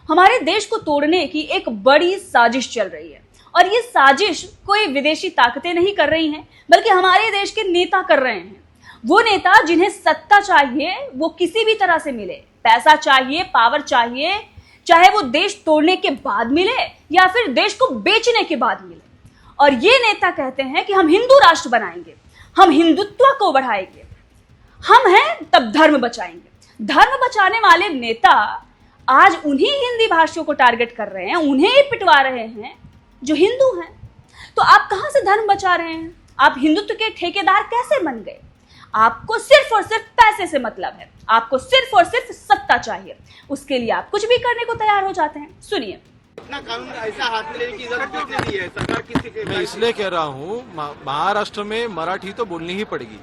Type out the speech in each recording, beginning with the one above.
हमारे देश को तोड़ने की एक बड़ी साजिश चल रही है और ये साजिश कोई विदेशी ताकतें नहीं कर रही हैं, बल्कि हमारे देश के नेता कर रहे हैं। वो नेता जिन्हें सत्ता चाहिए वो किसी भी तरह से मिले, पैसा चाहिए, पावर चाहिए, चाहे वो देश तोड़ने के बाद मिले या फिर देश को बेचने के बाद मिले। और ये नेता कहते हैं कि हम हिंदू राष्ट्र बनाएंगे, हम हिंदुत्व को बढ़ाएंगे, हम हैं तब धर्म बचाएंगे। धर्म बचाने वाले नेता आज उन्हीं हिंदी भाषियों को टारगेट कर रहे हैं, उन्हें ही पिटवा रहे हैं जो हिंदू हैं। तो आप कहां से धर्म बचा रहे हैं? आप हिंदुत्व के ठेकेदार कैसे बन गए? आपको सिर्फ और सिर्फ पैसे से मतलब है, आपको सिर्फ और सिर्फ सत्ता चाहिए, उसके लिए आप कुछ भी करने को तैयार हो जाते हैं। सुनिए। अपना कानून ऐसा हाथ में लेने की जरूरत किसने दी है? सरकार किसकी? मैं इसलिए कह रहा हूँ महाराष्ट्र में मराठी तो बोलनी ही पड़ेगी।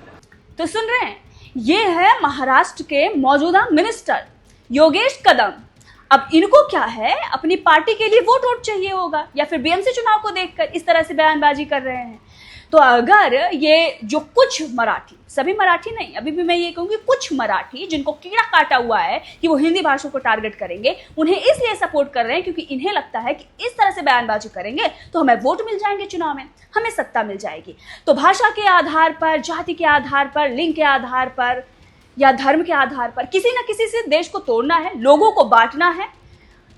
तो सुन रहे हैं, ये है महाराष्ट्र के मौजूदा मिनिस्टर योगेश कदम। अब इनको क्या है, अपनी पार्टी के लिए वोट चाहिए होगा या फिर बीएमसी चुनाव को देखकर इस तरह से बयानबाजी कर रहे हैं। तो अगर ये जो कुछ मराठी, सभी मराठी नहीं, अभी भी मैं ये कहूंगी कुछ मराठी जिनको कीड़ा काटा हुआ है कि वो हिंदी भाषा को टारगेट करेंगे, उन्हें इसलिए सपोर्ट कर रहे हैं क्योंकि इन्हें लगता है कि इस तरह से बयानबाजी करेंगे तो हमें वोट मिल जाएंगे, चुनाव में हमें सत्ता मिल जाएगी। तो भाषा के आधार पर, जाति के आधार पर, लिंग के आधार पर या धर्म के आधार पर किसी न किसी से देश को तोड़ना है, लोगों को बांटना है।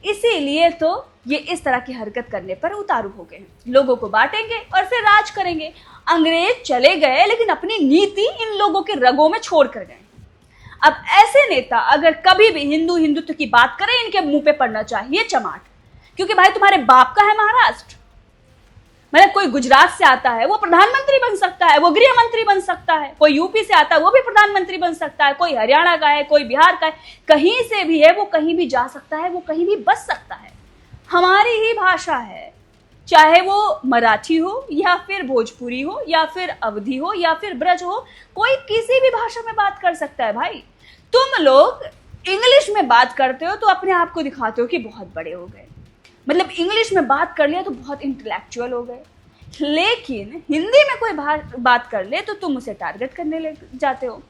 इसीलिए तो ये इस तरह की हरकत करने पर उतारू हो गए हैं। लोगों को बांटेंगे और फिर राज करेंगे। अंग्रेज चले गए लेकिन अपनी नीति इन लोगों के रगों में छोड़ कर गए। अब ऐसे नेता अगर कभी भी हिंदुत्व की बात करें, इनके मुंह पे पड़ना चाहिए चमाट, क्योंकि भाई तुम्हारे बाप का है महाराष्ट्र। मतलब कोई गुजरात से आता है वो प्रधानमंत्री बन सकता है, वो गृह मंत्री बन सकता है, कोई यूपी से आता है वो भी प्रधानमंत्री बन सकता है, कोई हरियाणा का है, कोई बिहार का है, कहीं से भी है, वो कहीं भी जा सकता है, वो कहीं भी बस सकता है। हमारी ही भाषा है, चाहे वो मराठी हो या फिर भोजपुरी हो या फिर अवधी हो या फिर ब्रज हो, कोई किसी भी भाषा में बात कर सकता है। भाई तुम लोग इंग्लिश में बात करते हो तो अपने आप को दिखाते हो कि बहुत बड़े हो गए, मतलब इंग्लिश में बात कर लिया तो बहुत इंटेलेक्चुअल हो गए, लेकिन हिंदी में कोई बात कर ले तो तुम उसे टारगेट करने लग जाते हो।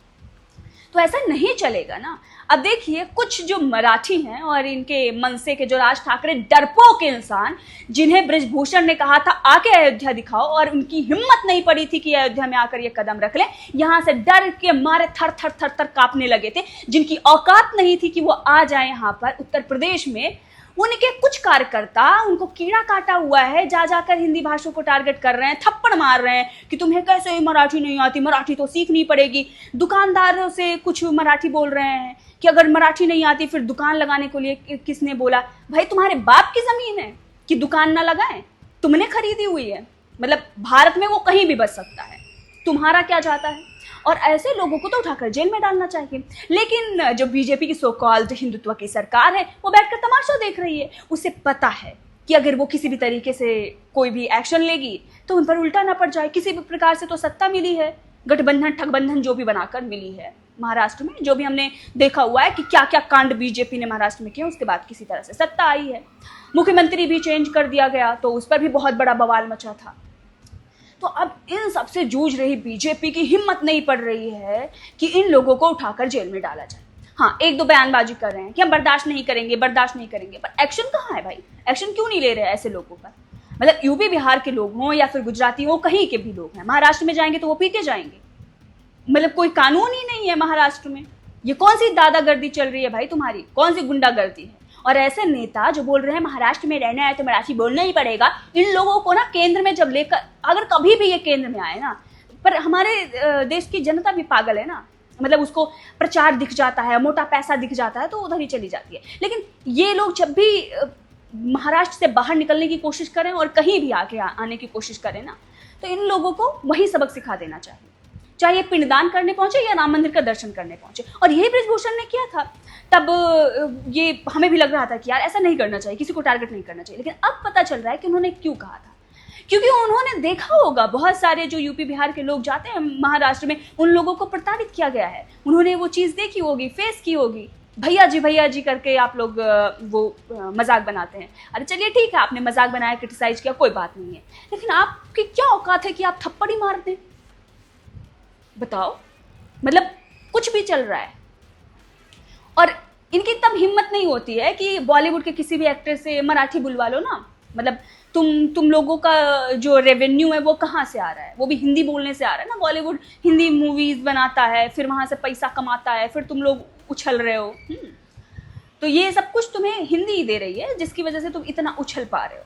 तो ऐसा नहीं चलेगा ना। अब देखिए, कुछ जो मराठी हैं और इनके मनसे के जो राज ठाकरे डरपोक इंसान, जिन्हें बृजभूषण ने कहा था आके अयोध्या दिखाओ और उनकी हिम्मत नहीं पड़ी थी कि अयोध्या में आकर ये कदम रख ले, यहां से डर के मारे थर थर थर थर कांपने लगे थे, जिनकी औकात नहीं थी कि वो आ जाए यहां पर उत्तर प्रदेश में। उनके कुछ कार्यकर्ता, उनको कीड़ा काटा हुआ है, जा जाकर हिंदी भाषा को टारगेट कर रहे हैं, थप्पड़ मार रहे हैं कि तुम्हें कैसे ही मराठी नहीं आती, मराठी तो सीखनी पड़ेगी। दुकानदारों से कुछ मराठी बोल रहे हैं कि अगर मराठी नहीं आती फिर दुकान लगाने के लिए किसने बोला? भाई तुम्हारे बाप की जमीन है कि दुकान ना लगाएं, तुमने खरीदी हुई है। मतलब भारत में वो कहीं भी बच सकता है, तुम्हारा क्या जाता है? और ऐसे लोगों को तो उठाकर जेल में डालना चाहिए। लेकिन जो बीजेपी की सो कॉल्ड हिंदुत्व की सरकार है वो बैठकर तमाशा देख रही है। उसे पता है कि अगर वो किसी भी तरीके से कोई भी एक्शन लेगी तो उन पर उल्टा ना पड़ जाए। किसी भी प्रकार से तो सत्ता मिली है, गठबंधन ठगबंधन जो भी बनाकर मिली है महाराष्ट्र में, जो भी हमने देखा हुआ है कि क्या क्या कांड बीजेपी ने महाराष्ट्र में किया, उसके बाद किसी तरह से सत्ता आई है। मुख्यमंत्री भी चेंज कर दिया गया तो उस पर भी बहुत बड़ा बवाल मचा था। तो अब इन सबसे जूझ रही बीजेपी की हिम्मत नहीं पड़ रही है कि इन लोगों को उठाकर जेल में डाला जाए। हाँ, एक दो बयानबाजी कर रहे हैं कि हम बर्दाश्त नहीं करेंगे, बर्दाश्त नहीं करेंगे, पर एक्शन कहाँ है भाई? एक्शन क्यों नहीं ले रहे हैं ऐसे लोगों पर? मतलब यूपी बिहार के लोग हों या फिर गुजराती हो, कहीं के भी लोग हैं, महाराष्ट्र में जाएंगे तो वो पीटे जाएंगे। मतलब कोई कानून ही नहीं है महाराष्ट्र में। ये कौन सी दादागर्दी चल रही है भाई तुम्हारी? कौन सी गुंडागर्दी है? और ऐसे नेता जो बोल रहे हैं महाराष्ट्र में रहना है तो मराठी बोलना ही पड़ेगा, इन लोगों को ना केंद्र में जब लेकर, अगर कभी भी ये केंद्र में आए ना, पर हमारे देश की जनता भी पागल है ना, मतलब उसको प्रचार दिख जाता है, मोटा पैसा दिख जाता है तो उधर ही चली जाती है। लेकिन ये लोग जब भी महाराष्ट्र से बाहर निकलने की कोशिश करें और कहीं भी आके आने की कोशिश करें ना, तो इन लोगों को वही सबक सिखा देना चाहिए, चाहे ये पिंडदान करने पहुंचे या राम मंदिर का दर्शन करने पहुंचे। और यही बृजभूषण ने किया था। तब ये हमें भी लग रहा था कि यार ऐसा नहीं करना चाहिए, किसी को टारगेट नहीं करना चाहिए, लेकिन अब पता चल रहा है कि उन्होंने क्यों कहा था। क्योंकि उन्होंने देखा होगा बहुत सारे जो यूपी बिहार के लोग जाते हैं महाराष्ट्र में, उन लोगों को प्रताड़ित किया गया है, उन्होंने वो चीज़ देखी होगी, फेस की होगी। भैया जी करके आप लोग वो मजाक बनाते हैं। अरे चलिए ठीक है, आपने मजाक बनाया, क्रिटिसाइज किया, कोई बात नहीं है, लेकिन आपकी क्या औकात है कि आप थप्पड़ ही मार दें? बताओ, मतलब कुछ भी चल रहा है। और इनकी तब हिम्मत नहीं होती है कि बॉलीवुड के किसी भी एक्टर से मराठी बुलवा लो ना। मतलब तुम लोगों का जो रेवेन्यू है वो कहाँ से आ रहा है, वो भी हिंदी बोलने से आ रहा है ना। बॉलीवुड हिंदी मूवीज बनाता है, फिर वहाँ से पैसा कमाता है, फिर तुम लोग उछल रहे हो। तो ये सब कुछ तुम्हें हिंदी ही दे रही है, जिसकी वजह से तुम इतना उछल पा रहे हो।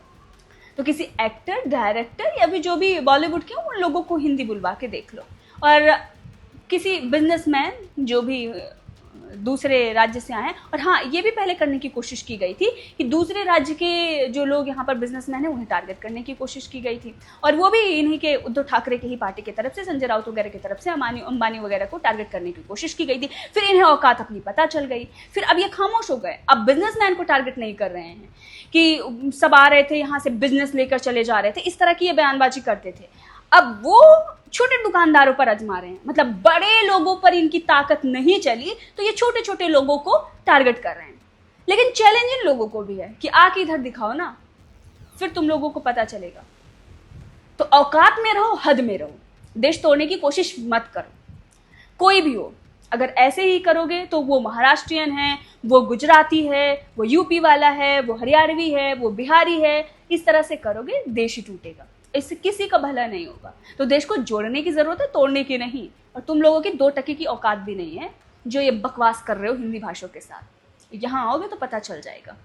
तो किसी एक्टर, डायरेक्टर या भी जो भी बॉलीवुड के उन लोगों को हिंदी बुलवा के देख लो। और किसी बिजनेसमैन जो भी दूसरे राज्य से आए हैं, और हाँ ये भी पहले करने की कोशिश की गई थी कि दूसरे राज्य के जो लोग यहाँ पर बिजनेसमैन हैं उन्हें टारगेट करने की कोशिश की गई थी, और वो भी इन्हीं के उद्धव ठाकरे की ही पार्टी की तरफ से, संजय राउत वगैरह की तरफ से अंबानी वगैरह को टारगेट करने की कोशिश की गई थी। फिर इन्हें औकात अपनी पता चल गई, फिर अब ये खामोश हो गए। अब बिजनेसमैन को टारगेट नहीं कर रहे हैं कि सब आ रहे थे यहाँ से बिजनेस लेकर चले जा रहे थे, इस तरह की ये बयानबाजी करते थे। अब वो छोटे दुकानदारों पर आजमा रहे हैं, मतलब बड़े लोगों पर इनकी ताकत नहीं चली तो ये छोटे छोटे लोगों को टारगेट कर रहे हैं। लेकिन चैलेंज इन लोगों को भी है कि आके इधर दिखाओ ना, फिर तुम लोगों को पता चलेगा। तो औकात में रहो, हद में रहो, देश तोड़ने की कोशिश मत करो, कोई भी हो। अगर ऐसे ही करोगे तो वो महाराष्ट्रियन है, वो गुजराती है, वो यूपी वाला है, वो हरियाणवी है, वो बिहारी है, इस तरह से करोगे देश ही टूटेगा, इससे किसी का भला नहीं होगा। तो देश को जोड़ने की जरूरत है, तोड़ने की नहीं। और तुम लोगों की 2 टके की औकात भी नहीं है जो ये बकवास कर रहे हो हिंदी भाषा के साथ। यहाँ आओगे तो पता चल जाएगा।